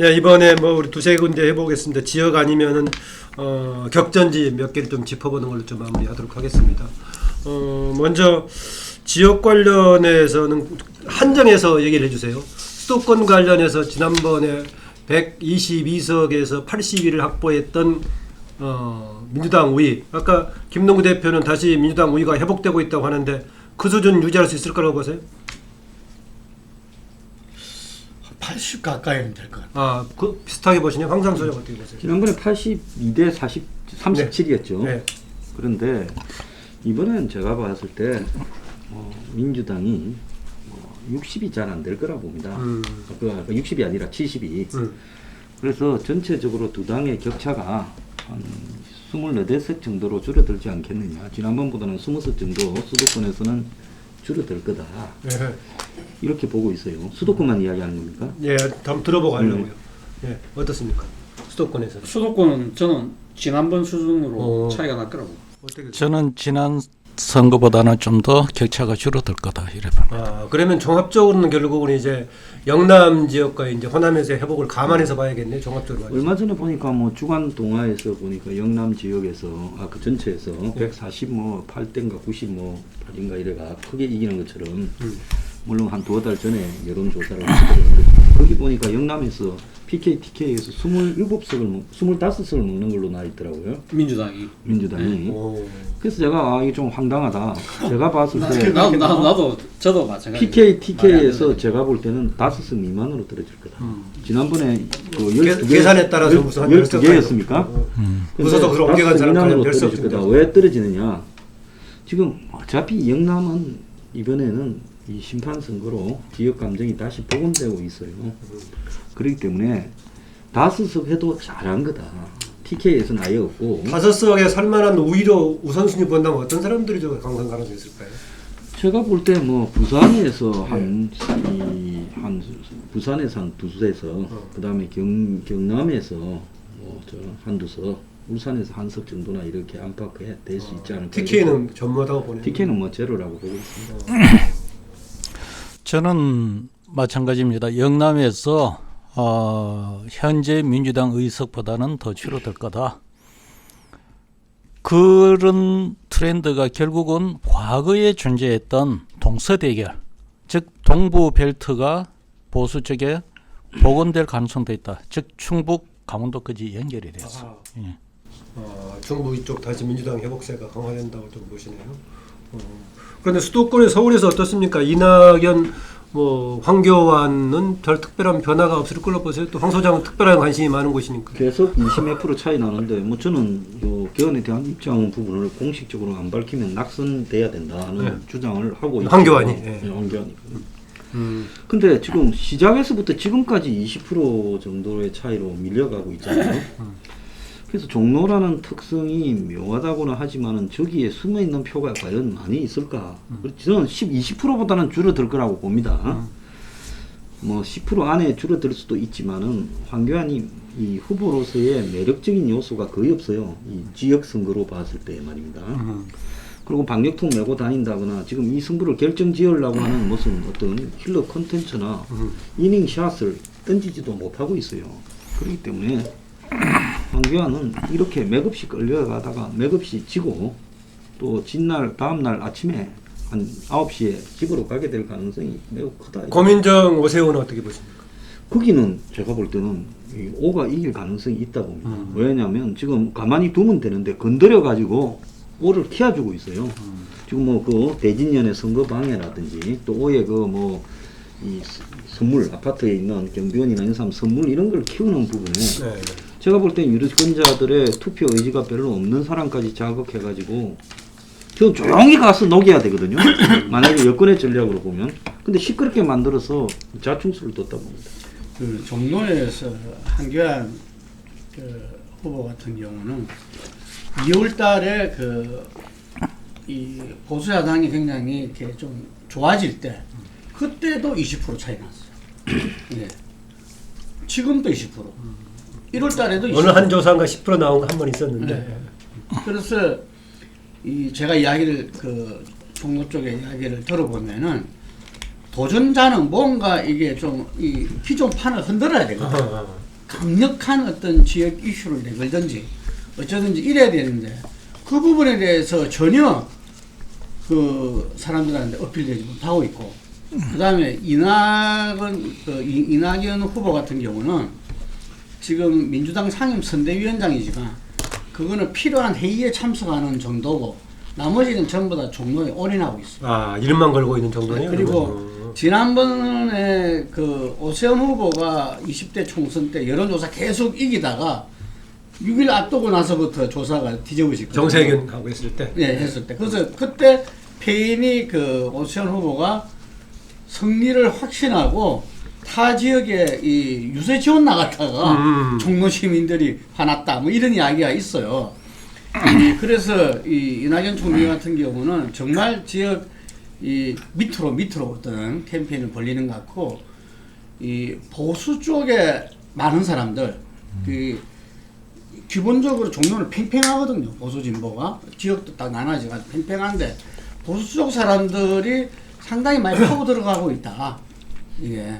예, 이번에 뭐 우리 두세 군데 해보겠습니다. 지역 아니면은 격전지 몇 개를 좀 짚어보는 걸로 좀 마무리하도록 하겠습니다. 먼저 지역 관련해서는 한정해서 얘기를 해주세요. 수도권 관련해서 지난번에 122석에서 80위를 확보했던 민주당 우위. 아까 김동구 대표는 다시 민주당 우위가 회복되고 있다고 하는데 그 수준 유지할 수 있을 거라고 보세요? 80 가까이는 될 것 같아요. 아, 그 비슷하게 보시네요. 황상 소장 어떻게 보세요? 지난번에 82대 37이었죠. 네. 그런데 이번엔 제가 봤을 때 민주당이 60이 잘 안 될 거라 봅니다. 60이 아니라 70이. 그래서 전체적으로 두 당의 격차가 한 24석 정도로 줄어들지 않겠느냐. 지난번보다는 20석 정도 수도권에서는 줄어들 거다. 네. 이렇게 보고 있어요. 수도권만 이야기하는 겁니까? 예, 한번 들어보고 하려고요. 예, 어떻습니까? 수도권에서. 수도권은 저는 지난번 수준으로 차이가 날 거라고. 어떻게? 저는 지난 선거보다는 좀 더 격차가 줄어들 거다 이래 봅니다. 아, 그러면 종합적으로는 결국은 이제 영남 지역과 이제 호남에서의 회복을 감안해서 봐야겠네. 종합적으로 봐야지. 얼마 전에 보니까 뭐 주간 동아에서 보니까 영남 지역에서 그 전체에서 148대인가 98인가 이래가 크게 이기는 것처럼 물론 한 두어 달 전에 여론조사를 했는데 거기 보니까 영남에서 PK, TK에서 27석을 25석을 먹는 걸로 나 있더라고요. 민주당이. 오. 그래서 제가 이게 좀 황당하다. 제가 봤을 때 저도 마찬가지. PK, TK에서 제가 볼 때는 5석 미만으로 떨어질 거다. 지난번에 그 12개, 계산에 따라서 무슨 한 12개였습니까? 무소속으로 옮겨간 사람 미만으로 별수 떨어질 거다. 왜 떨어지느냐? 지금 어차피 영남은 이번에는 이 심판 선거로 지역 감정이 다시 복원되고 있어요. 그렇기 때문에 5석 해도 잘한 거다. TK에서는 아예 없고. 5석에 살만한 우위로 우선순위 본다면 어떤 사람들이 저 강성 가능성이 있을까요? 제가 볼 때 뭐 부산에서 한 부산에서 한 두세 석, 그다음에 경남에서 뭐 저 한두 석, 울산에서 한 석 정도나 이렇게 안팎에 될 수 있지 않을까. TK는 전무하다고 보네요. TK는 뭐 제로라고 보고 있습니다. 저는 마찬가지입니다. 영남에서 현재 민주당 의석보다는 더 줄어들 거다. 그런 트렌드가 결국은 과거에 존재했던 동서대결, 즉 동부 벨트가 보수 쪽에 복원될 가능성도 있다. 즉 충북, 강원도까지 연결이 됐어. 예. 중부 이쪽 다시 민주당 회복세가 강화된다고 좀 보시네요. 그런데 수도권의 서울에서 어떻습니까? 이낙연, 뭐 황교안은 별 특별한 변화가 없을 걸로 보세요. 또 황 소장은 특별한 관심이 많은 곳이니까. 계속 20몇 프로 차이 나는데 뭐 저는 요 개헌에 대한 입장 부분을 공식적으로 안 밝히면 낙선돼야 된다는 주장을 하고 있어요. 황교안이. 황교안이. 근데 지금 시작에서부터 지금까지 20% 정도의 차이로 밀려가고 있잖아요. 그래서 종로라는 특성이 묘하다고는 하지만은 저기에 숨어 있는 표가 과연 많이 있을까? 저는 20%보다는 줄어들 거라고 봅니다. 뭐 10% 안에 줄어들 수도 있지만은 황교안이 이 후보로서의 매력적인 요소가 거의 없어요. 이 지역 선거로 봤을 때 말입니다. 그리고 방역통 메고 다닌다거나 지금 이 승부를 결정지으려고 하는 무슨 어떤 킬러 콘텐츠나 이닝샷을 던지지도 못하고 있어요. 그렇기 때문에 황교안은 이렇게 맥없이 끌려가다가 맥없이 지고 또 진날 다음날 아침에 한 9시에 집으로 가게 될 가능성이 매우 크다. 고민정, 오세훈은 어떻게 보십니까? 거기는 제가 볼 때는 이 오가 이길 가능성이 있다 봅니다. 왜냐하면 지금 가만히 두면 되는데 건드려 가지고 오를 키워주고 있어요. 지금 뭐 그 대진년의 선거 방해라든지 또 오의 그 뭐 이 선물 아파트에 있는 경비원이나 이런 사람 선물 이런 걸 키우는 부분에 제가 볼 땐 유권자들의 투표 의지가 별로 없는 사람까지 자극해가지고 저 조용히 가서 녹여야 되거든요. 만약에 여권의 전략으로 보면. 근데 시끄럽게 만들어서 자충수를 뒀다 봅니다. 그 종로에서 한교안 후보 같은 경우는 2월달에 이 보수 야당이 굉장히 이렇게 좀 좋아질 때 그때도 20% 차이 났어요. 예. 지금도 20%. 1월달에도 어느 한 조사인가 10% 나온 거 한 번 있었는데. 네. 그래서 제가 이야기를 종로 쪽의 이야기를 들어보면은 도전자는 뭔가 이게 좀 이 기존 판을 흔들어야 되거든. 강력한 어떤 지역 이슈를 내걸든지 어쩌든지 이래야 되는데 그 부분에 대해서 전혀 그 사람들한테 어필되지 못하고 있고 그다음에 이낙연 후보 같은 경우는 지금 민주당 상임 선대위원장이지만 그거는 필요한 회의에 참석하는 정도고 나머지는 전부 다 종로에 올인하고 있어요. 아, 이름만 걸고 있는 정도네요. 그리고 지난번에 그 오세훈 후보가 20대 총선 때 여론조사 계속 이기다가 6일 앞두고 나서부터 조사가 뒤집어지고 정세균하고 했을 때. 네, 했을 때. 그래서 그때 패인이 그 오세훈 후보가 승리를 확신하고 타 지역에 이 유세 지원 나갔다가 종로 시민들이 화났다 뭐 이런 이야기가 있어요. 그래서 이 이낙연 총리 같은 경우는 정말 지역 이 밑으로 어떤 캠페인을 벌리는 것 같고 이 보수 쪽에 많은 사람들 그 기본적으로 종로는 팽팽하거든요. 보수 진보가 지역도 딱 나눠지고 팽팽한데 보수 쪽 사람들이 상당히 많이 파고 들어가고 있다. 이게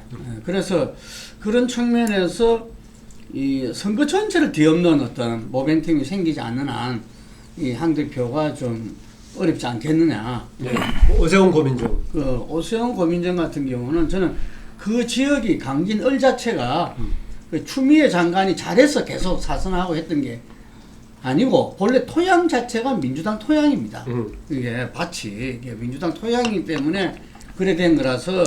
그래서 그런 측면에서 이 선거 전체를 뒤엎는 어떤 모멘텀이 생기지 않는 한 이 한 대표가 좀 어렵지 않겠느냐. 네. 오세훈 고민정. 그 오세훈 고민정 같은 경우는 저는 그 지역이 강진 을 자체가 그 추미애 장관이 잘해서 계속 사선하고 했던 게 아니고 본래 토양 자체가 민주당 토양입니다. 이게 밭이 이게 민주당 토양이기 때문에 그래 된 거라서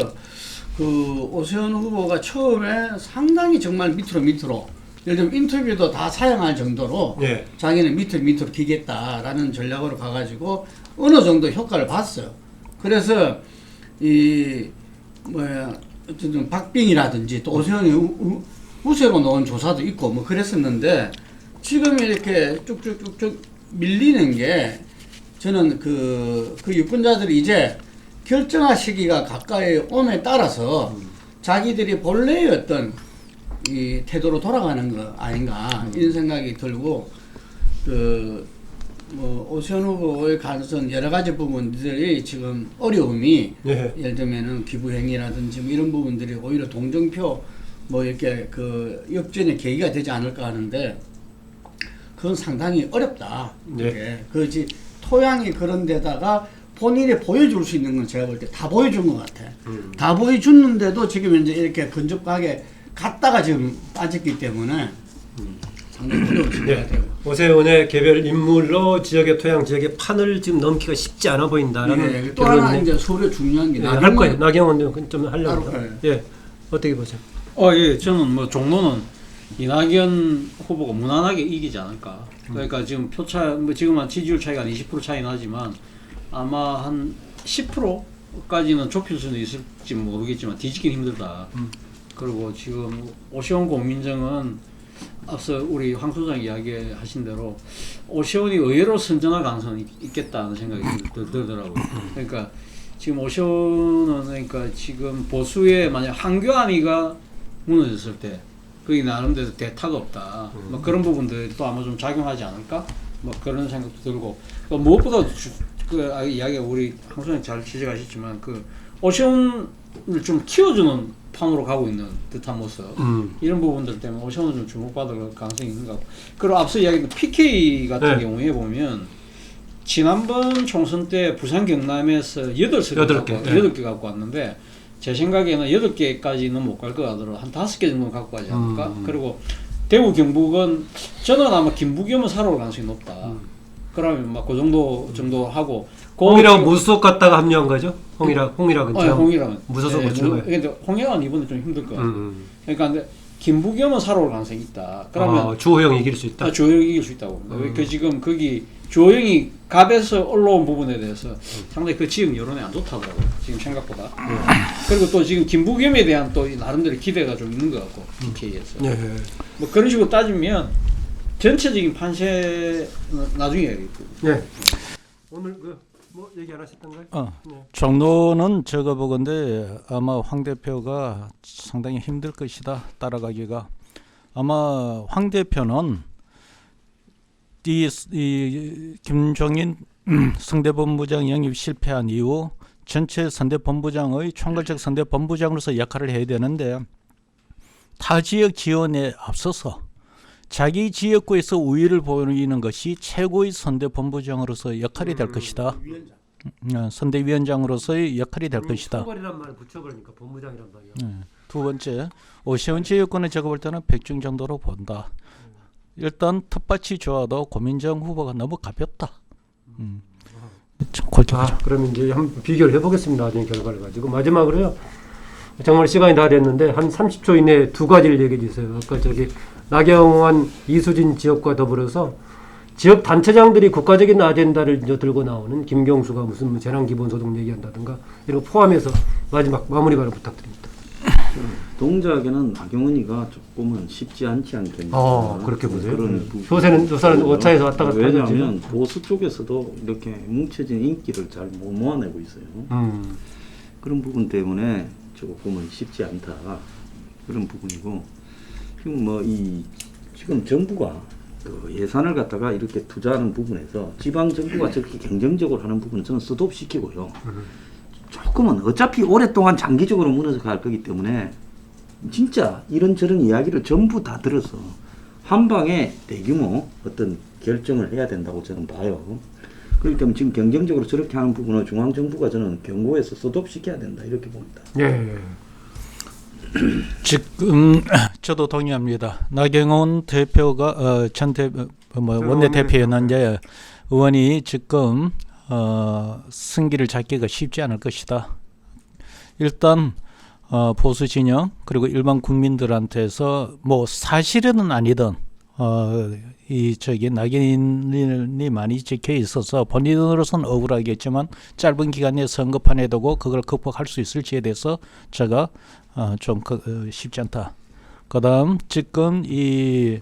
그 오세훈 후보가 처음에 상당히 정말 밑으로 예를 들면 인터뷰도 다 사양할 정도로 예. 자기는 밑으로 기겠다라는 전략으로 가가지고 어느 정도 효과를 봤어요. 그래서 이 뭐야 어쨌든 박빙이라든지 또 오세훈이 우세로 놓은 조사도 있고 뭐 그랬었는데 지금 이렇게 쭉쭉쭉쭉 밀리는 게 저는 그 유권자들이 이제 결정할 시기가 가까이 옴에 따라서 자기들이 본래의 어떤 이 태도로 돌아가는 거 아닌가 이런 생각이 들고 그 뭐 오세훈 후보의 가능성 여러 가지 부분들이 지금 어려움이 예. 예를 들면은 기부행위라든지 뭐 이런 부분들이 오히려 동정표 뭐 이렇게 그 역전의 계기가 되지 않을까 하는데 그건 상당히 어렵다. 네. 그지 토양이 그런 데다가 본인이 보여줄 수 있는 건 제가 볼 때 다 보여준 것 같아. 다 보여줬는데도 지금 이제 이렇게 근접하게 갔다가 지금 빠졌기 때문에 상당히 어려워진 것 네. 같아요. 오세훈의 개별 인물로 지역의 토양 지역의 판을 지금 넘기가 쉽지 않아 보인다라는 예, 또 하나 결론이네. 이제 서울에 중요한 게 예, 할 거예요. 나경원 좀 하려고. 따로, 예. 어떻게 보세요? 예, 저는 뭐 종로는 이낙연 후보가 무난하게 이기지 않을까. 그러니까 지금 표차, 뭐 지금 한 지지율 차이가 한 20% 차이 나지만 아마 한 10%까지는 좁힐 수는 있을지 모르겠지만 뒤지긴 힘들다. 그리고 지금 오세훈 고민정은 앞서 우리 황 소장 이야기하신 대로 오세훈이 의외로 선전할 가능성이 있겠다는 생각이 들더라고요. 그러니까 지금 오세훈은 그러니까 지금 보수의 만약 한교안이가 무너졌을 때 그게 나름대로 대타가 없다. 뭐 그런 부분들이 또 아마 좀 작용하지 않을까? 뭐 그런 생각도 들고 그러니까 무엇보다 그 이야기가 우리 황 소장 잘 지적하셨지만 그 오세훈을 좀 키워주는 판으로 가고 있는 듯한 모습 이런 부분들 때문에 오세훈은 좀 주목받을 가능성이 있는 것 같고 그리고 앞서 이야기했던 PK 같은 네. 경우에 보면 지난번 총선 때 부산 경남에서 8개 갖고 왔는데 제 생각에는 8개까지는 못 갈 것 같더라고요. 한 5개 정도는 갖고 가지 않을까. 그리고 대구 경북은 저는 아마 김부겸은 살아올 가능성이 높다. 그러면 막 그 정도 하고 홍일학 무소속 갔다가 합류한 거죠? 홍일학은 홍일학은 무소속으로 네, 출마해. 근데 홍일학은 이번에 좀 힘들 것 같아요. 그러니까 근데 김부겸은 살아올 가능성이 있다. 그러면 주호영이 이길 수 있다. 주호영이 이길 수 있다고 봅니다. 그 지금 거기 주호영이 갑에서 올라온 부분에 대해서 상당히 그 지역 여론이 안 좋다더라고요. 지금 생각보다. 그리고 또 지금 김부겸에 대한 또 나름대로 기대가 좀 있는 것 같고 PK에서. 네. 뭐 그런 식으로 따지면 전체적인 판세 나중에 해야겠고. 네. 오늘 뭐 얘기 안 하셨던가요? 네. 종로는 저거 보건데 아마 황 대표가 상당히 힘들 것이다 따라가기가. 아마 황 대표는 이 김종인 선대본부장 영입 실패한 이후 전체 선대본부장의 총괄적 선대본부장으로서 역할을 해야 되는데 타 지역 지원에 앞서서 자기 지역구에서 우위를 보이는 것이 최고의 선대본부장으로서 역할이 될 것이다. 선대위원장으로서의 역할이 될 것이다. 총괄이란 말을 붙여버리니까 본부장이란 말이야. 두 번째, 오세훈 지역권을 제가 볼 때는 백중 정도로 본다. 일단 텃밭이 좋아도 고민정 후보가 너무 가볍다. 참 골격이죠. 그럼 이제 한번 비교를 해보겠습니다. 나중에 결과를 가지고 마지막으로요. 정말 시간이 다 됐는데 한 30초 이내에 두 가지를 얘기해 주세요. 아까 저기 나경원, 이수진 지역과 더불어서 지역 단체장들이 국가적인 아젠다를 이제 들고 나오는 김경수가 무슨 재난 기본소득 얘기한다든가 이런 거 포함해서 마지막 마무리 발언 부탁드립니다. 동작에는 나경원이가 조금은 쉽지 않지 않겠나. 그렇게 보세요. 그런 요새는 오차에서 왔다 갔다 왜냐하면 보수 쪽에서도 이렇게 뭉쳐진 인기를 잘 못 모아내고 있어요. 그런 부분 때문에 조금은 쉽지 않다. 그런 부분이고 지금 지금 정부가 그 예산을 갖다가 이렇게 투자하는 부분에서 지방 정부가 저렇게 경쟁적으로 하는 부분은 저는 스톱시키고요. 조금은 어차피 오랫동안 장기적으로 무너져 갈 거기 때문에 진짜 이런저런 이야기를 전부 다 들어서 한 방에 대규모 어떤 결정을 해야 된다고 저는 봐요. 그렇기 때문에 지금 경쟁적으로 저렇게 하는 부분은 중앙정부가 저는 경고해서 스톱시켜야 된다 이렇게 봅니다. 예. 지금 저도 동의합니다. 나경원 대표가 원내대표였는데 의원이 지금 승기를 잡기가 쉽지 않을 것이다. 일단 보수 진영 그리고 일반 국민들한테서 뭐 사실은 아니든 낙인이 많이 찍혀 있어서 본인으로서는 억울하겠지만 짧은 기간에 선거판에 두고 그걸 극복할 수 있을지에 대해서 제가 좀 쉽지 않다. 그다음 지금 이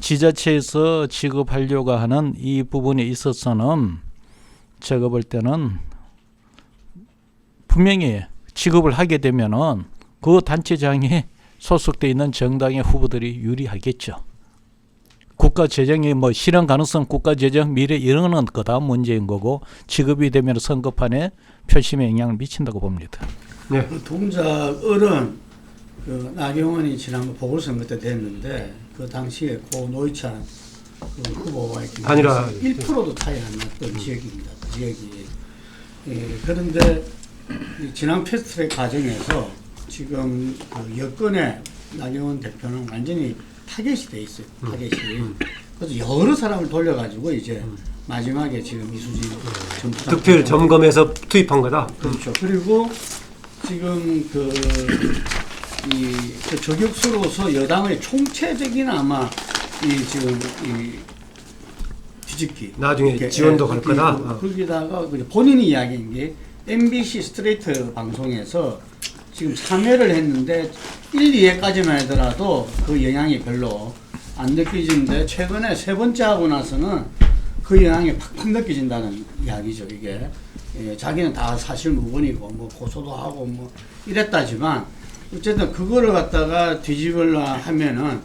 지자체에서 지급하려고 하는 이 부분에 있어서는 제가 볼 때는 분명히 지급을 하게 되면은 그 단체장에 소속돼 있는 정당의 후보들이 유리하겠죠. 국가 재정이 뭐 실현 가능성, 국가 재정 미래 이런 거는 그다음 문제인 거고 지급이 되면 선거판에 표심에 영향을 미친다고 봅니다. 네. 그 동작을은 그 나경원이 지난번 보궐선거 때 됐는데 그 당시에 고 노회찬 그 후보와의 단일화 1%도 차이 안 났던 지역입니다. 그 지역이. 그런데 지난 패스트트랙 과정에서 지금 그 여권의 나경원 대표는 완전히 타겟이 돼 있어요. 타겟이. 그래서 여러 사람을 돌려가지고 이제 마지막에 지금 이수진 전 부장 득표를 점검해서 투입한 거다. 그렇죠. 그리고 지금 그 저격수로서 여당의 총체적인 아마 지금 뒤집기 나중에 이렇게, 지원도 갈 거다. 거기다가 본인이 이야기한 게 MBC 스트레이트 방송에서 지금 참여를 했는데 1, 2회까지만 하더라도 그 영향이 별로 안 느껴지는데 최근에 세 번째 하고 나서는 그 영향이 팍팍 느껴진다는 이야기죠. 이게 자기는 다 사실 무근이고 뭐 고소도 하고 뭐 이랬다지만 어쨌든 그거를 갖다가 뒤집으려 하면은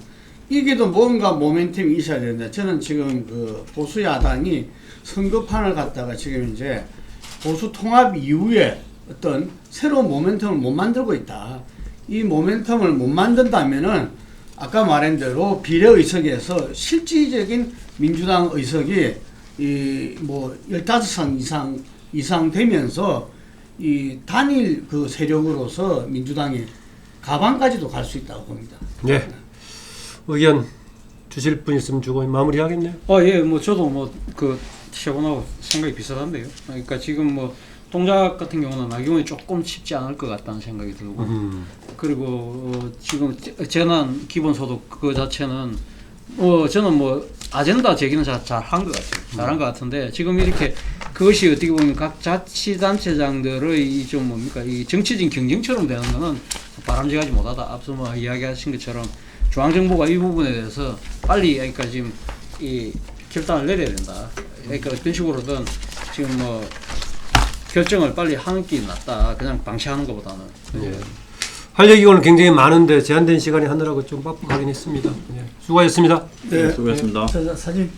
이게도 뭔가 모멘텀이 있어야 되는데 저는 지금 그 보수 야당이 선거판을 갖다가 지금 이제 보수 통합 이후에 어떤 새로운 모멘텀을 못 만들고 있다. 이 모멘텀을 못 만든다면은 아까 말한 대로 비례의석에서 실질적인 민주당 의석이 뭐 15석 이상 되면서 이 단일 그 세력으로서 민주당이 가방까지도 갈 수 있다고 봅니다. 네. 의견 주실 분 있으면 주고 마무리하겠네요. 예, 뭐 저도 뭐 그 시원하고 생각이 비슷한데요. 그러니까 지금 뭐 동작 같은 경우는 나경원이 조금 쉽지 않을 것 같다는 생각이 들고 그리고 지금 재난 기본소득 그 자체는 저는 뭐 아젠다 제기는 잘 한 것 같아요. 잘한 것 같은데 지금 이렇게 그것이 어떻게 보면 각 자치단체장들의 좀 뭡니까 이 정치적인 경쟁처럼 되는 거는 바람직하지 못하다. 앞서 뭐 이야기하신 것처럼 중앙정부가 이 부분에 대해서 빨리 그러니까 지금 이 결단을 내려야 된다. 그러니까 어떤 식으로든 지금 뭐 결정을 빨리 하는 게 낫다. 그냥 방치하는 것보다는. 예. 할 얘기가 오늘 굉장히 많은데 제한된 시간이 하느라고 좀 빡빡하긴 했습니다. 예. 수고하셨습니다. 네. 수고하셨습니다. 사진